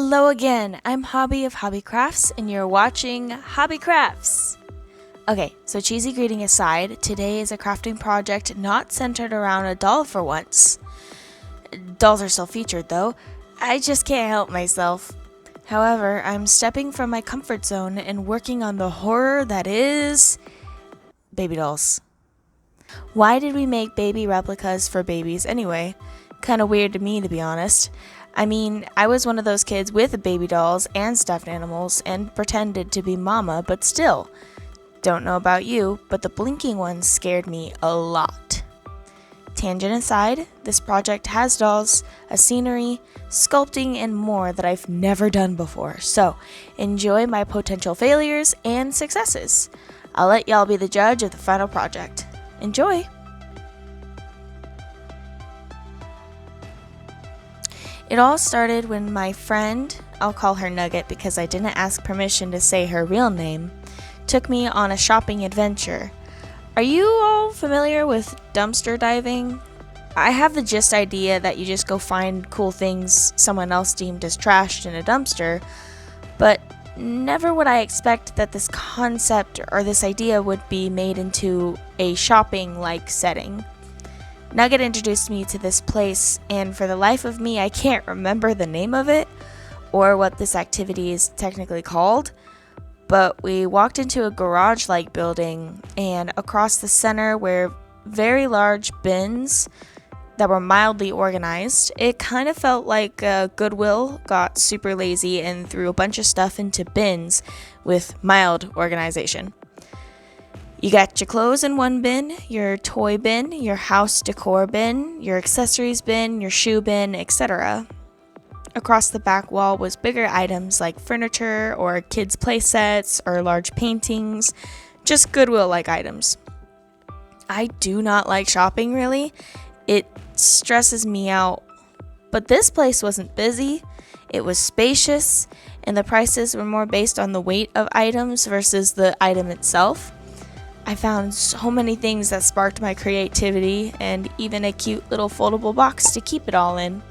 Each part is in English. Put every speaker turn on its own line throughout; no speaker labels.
Hello again, I'm Hobbi of Hobbi Crafts, and you're watching Hobbi Crafts. Okay, so cheesy greeting aside, today is a crafting project not centered around a doll for once. Dolls are still featured though, I just can't help myself. However, I'm stepping from my comfort zone and working on the horror that is baby dolls. Why did we make baby replicas for babies anyway? Kinda weird to me, to be honest. I mean, I was one of those kids with baby dolls and stuffed animals and pretended to be mama, but still. Don't know about you, but the blinking ones scared me a lot. Tangent aside, this project has dolls, a scenery, sculpting, and more that I've never done before, so enjoy my potential failures and successes. I'll let y'all be the judge of the final project. Enjoy! It all started when my friend, I'll call her Nugget because I didn't ask permission to say her real name, took me on a shopping adventure. Are you all familiar with dumpster diving? I have the gist idea that you just go find cool things someone else deemed as trashed in a dumpster, but never would I expect that this concept or this idea would be made into a shopping-like setting. Nugget introduced me to this place, and for the life of me, I can't remember the name of it or what this activity is technically called, but we walked into a garage-like building, and across the center were very large bins that were mildly organized. It kind of felt like Goodwill got super lazy and threw a bunch of stuff into bins with mild organization. You got your clothes in one bin, your toy bin, your house decor bin, your accessories bin, your shoe bin, etc. Across the back wall was bigger items like furniture or kids' play sets or large paintings, just Goodwill-like items. I do not like shopping really. It stresses me out. But this place wasn't busy, it was spacious, and the prices were more based on the weight of items versus the item itself. I found so many things that sparked my creativity and even a cute little foldable box to keep it all in.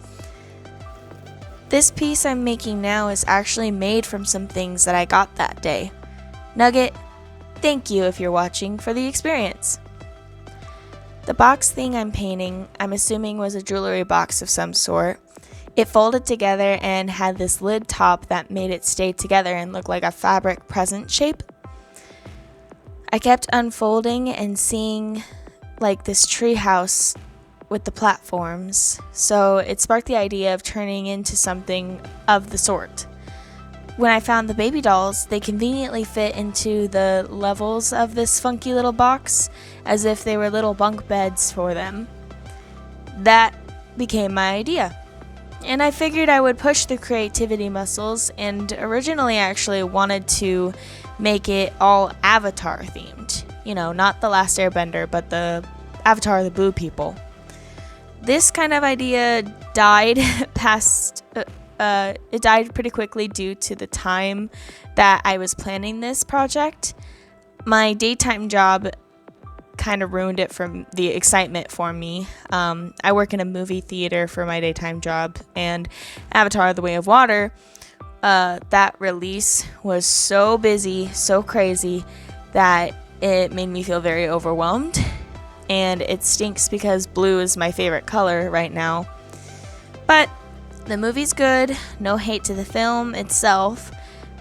This piece I'm making now is actually made from some things that I got that day. Nugget, thank you if you're watching for the experience. The box thing I'm painting, I'm assuming was a jewelry box of some sort. It folded together and had this lid top that made it stay together and look like a fabric present shape. I kept unfolding and seeing like this tree house with the platforms, so it sparked the idea of turning into something of the sort. When I found the baby dolls, they conveniently fit into the levels of this funky little box as if they were little bunk beds for them. That became my idea. And I figured I would push the creativity muscles, and originally I actually wanted to make it all Avatar themed. You know, not The Last Airbender, but the Avatar the Blue people. This kind of idea died it died pretty quickly due to the time that I was planning this project. My daytime job kind of ruined it from the excitement for me. I work in a movie theater for my daytime job, and Avatar the Way of Water, that release was so busy, so crazy, that it made me feel very overwhelmed. And it stinks because blue is my favorite color right now. But the movie's good, no hate to the film itself,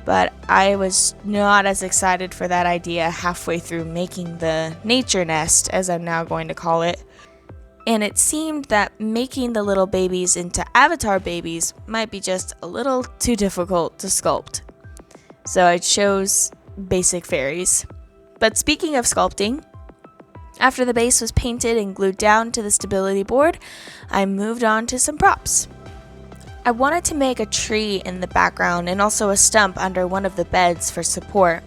but I was not as excited for that idea halfway through making the nature nest, as I'm now going to call it. And it seemed that making the little babies into Avatar babies might be just a little too difficult to sculpt. So I chose basic fairies. But speaking of sculpting, after the base was painted and glued down to the stability board, I moved on to some props. I wanted to make a tree in the background and also a stump under one of the beds for support.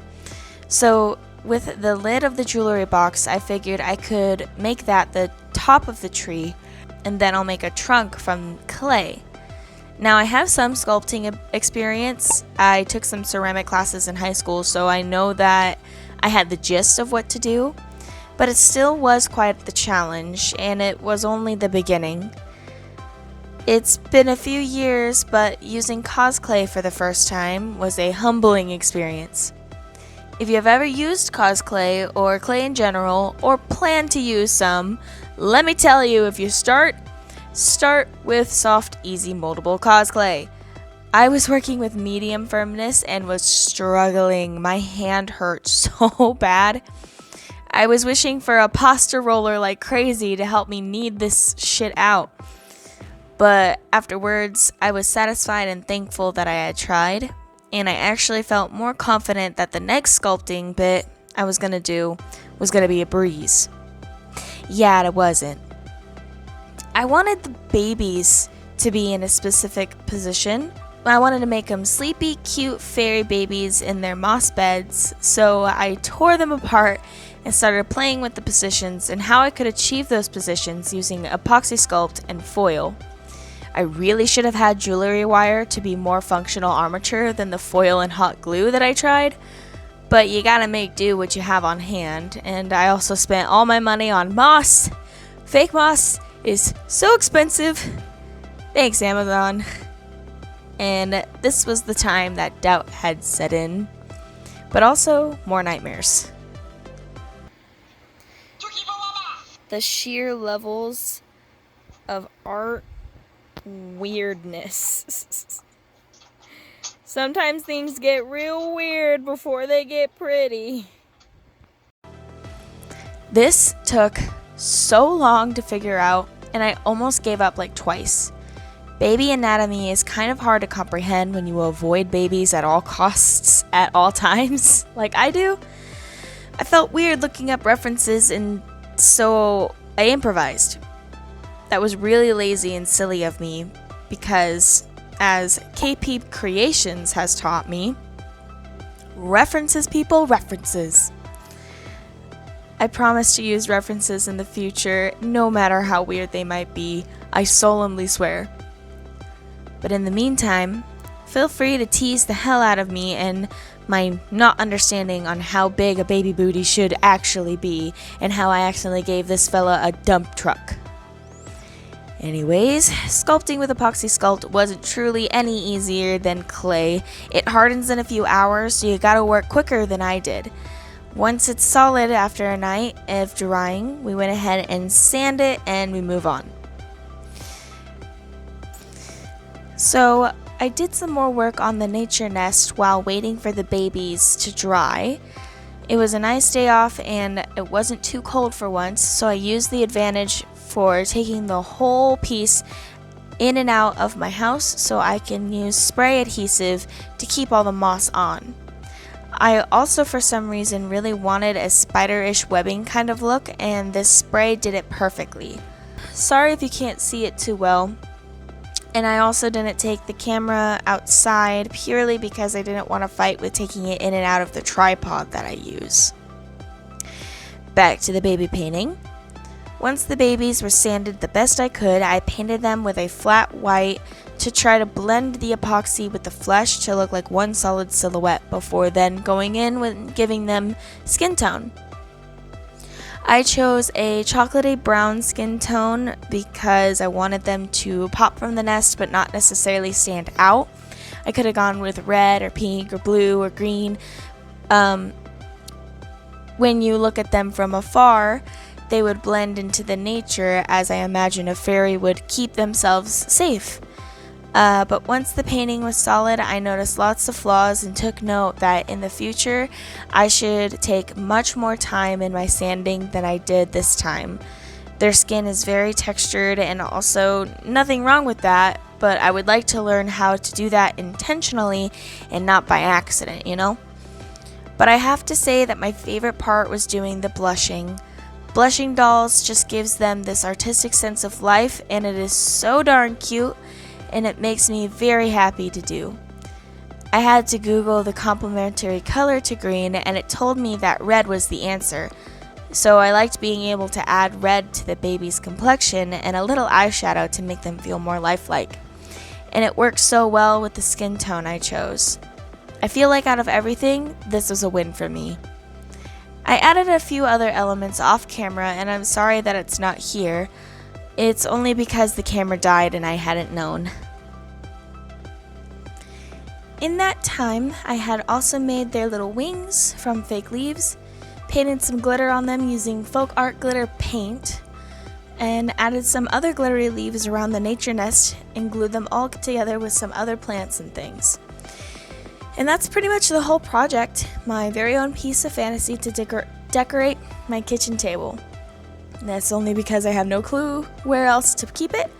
So with the lid of the jewelry box, I figured I could make that the top of the tree, and then I'll make a trunk from clay. Now I have some sculpting experience. I took some ceramic classes in high school, so I know that I had the gist of what to do, but it still was quite the challenge, and it was only the beginning. It's been a few years, but using cosplay for the first time was a humbling experience. If you have ever used cosplay or clay in general, or plan to use some, let me tell you, if you start with soft, easy, moldable cosplay. I was working with medium firmness and was struggling. My hand hurt so bad. I was wishing for a pasta roller like crazy to help me knead this shit out. But afterwards, I was satisfied and thankful that I had tried, and I actually felt more confident that the next sculpting bit I was gonna do was gonna be a breeze. Yeah, it wasn't. I wanted the babies to be in a specific position. I wanted to make them sleepy, cute fairy babies in their moss beds, so I tore them apart and started playing with the positions and how I could achieve those positions using epoxy sculpt and foil. I really should have had jewelry wire to be more functional armature than the foil and hot glue that I tried, but you gotta make do what you have on hand, and I also spent all my money on moss. Fake moss is so expensive. Thanks, Amazon. And this was the time that doubt had set in, but also more nightmares. The sheer levels of art weirdness. Sometimes things get real weird before they get pretty. This took so long to figure out, and I almost gave up like twice. Baby anatomy is kind of hard to comprehend when you avoid babies at all costs at all times, like I do. I felt weird looking up references, and so I improvised. That was really lazy and silly of me, because as KaypeaCreations has taught me, references, people, references. I promise to use references in the future, no matter how weird they might be. I solemnly swear. But in the meantime, feel free to tease the hell out of me and my not understanding on how big a baby booty should actually be, and how I accidentally gave this fella a dump truck. Anyways, sculpting with epoxy sculpt wasn't truly any easier than clay. It hardens in a few hours, so you gotta work quicker than I did. Once it's solid after a night of drying, we went ahead and sand it and we move on. So I did some more work on the nature nest while waiting for the babies to dry. It was a nice day off and it wasn't too cold for once, so I used the advantage for taking the whole piece in and out of my house so I can use spray adhesive to keep all the moss on. I also for some reason really wanted a spider-ish webbing kind of look, and this spray did it perfectly. Sorry if you can't see it too well. And I also didn't take the camera outside purely because I didn't want to fight with taking it in and out of the tripod that I use. Back to the baby painting. Once the babies were sanded the best I could, I painted them with a flat white to try to blend the epoxy with the flesh to look like one solid silhouette before then going in with giving them skin tone. I chose a chocolatey brown skin tone because I wanted them to pop from the nest but not necessarily stand out. I could have gone with red or pink or blue or green. When you look at them from afar, they would blend into the nature as I imagine a fairy would keep themselves safe. But once the painting was solid, I noticed lots of flaws and took note that in the future I should take much more time in my sanding than I did this time. Their skin is very textured and also nothing wrong with that, but I would like to learn how to do that intentionally and not by accident, you know? But I have to say that my favorite part was doing the blushing. Blushing dolls just gives them this artistic sense of life, and it is so darn cute, and it makes me very happy to do. I had to Google the complementary color to green, and it told me that red was the answer. So I liked being able to add red to the baby's complexion and a little eyeshadow to make them feel more lifelike. And it worked so well with the skin tone I chose. I feel like out of everything, this was a win for me. I added a few other elements off camera, and I'm sorry that it's not here, It's only because the camera died and I hadn't known. In that time, I had also made their little wings from fake leaves, painted some glitter on them using folk art glitter paint, and added some other glittery leaves around the nature nest and glued them all together with some other plants and things. And that's pretty much the whole project, my very own piece of fantasy to decorate my kitchen table. And that's only because I have no clue where else to keep it.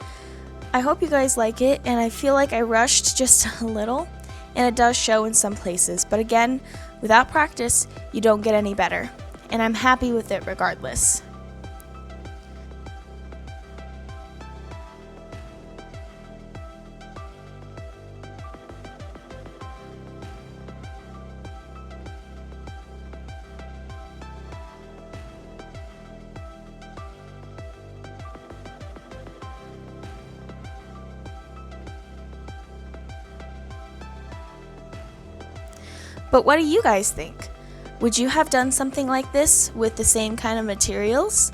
I hope you guys like it, and I feel like I rushed just a little, and it does show in some places, but again, without practice, you don't get any better, and I'm happy with it regardless. But what do you guys think? Would you have done something like this with the same kind of materials?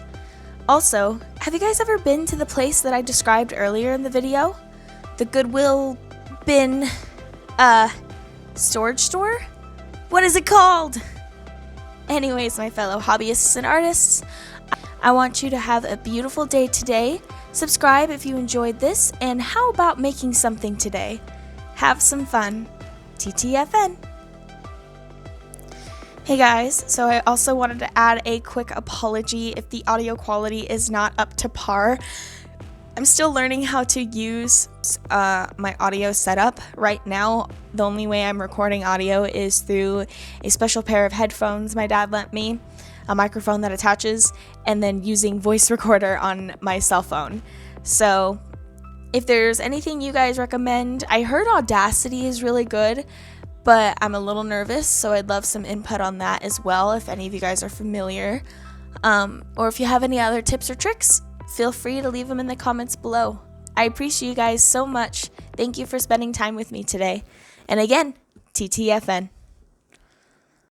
Also, have you guys ever been to the place that I described earlier in the video? The Goodwill bin, storage store? What is it called? Anyways, my fellow hobbyists and artists, I want you to have a beautiful day today. Subscribe if you enjoyed this, and how about making something today? Have some fun. TTFN. Hey guys, so I also wanted to add a quick apology if the audio quality is not up to par. I'm still learning how to use my audio setup. Right now, the only way I'm recording audio is through a special pair of headphones my dad lent me, a microphone that attaches, and then using voice recorder on my cell phone. So if there's anything you guys recommend, I heard Audacity is really good, but I'm a little nervous, so I'd love some input on that as well if any of you guys are familiar. Or if you have any other tips or tricks, feel free to leave them in the comments below. I appreciate you guys so much. Thank you for spending time with me today. And again, TTFN.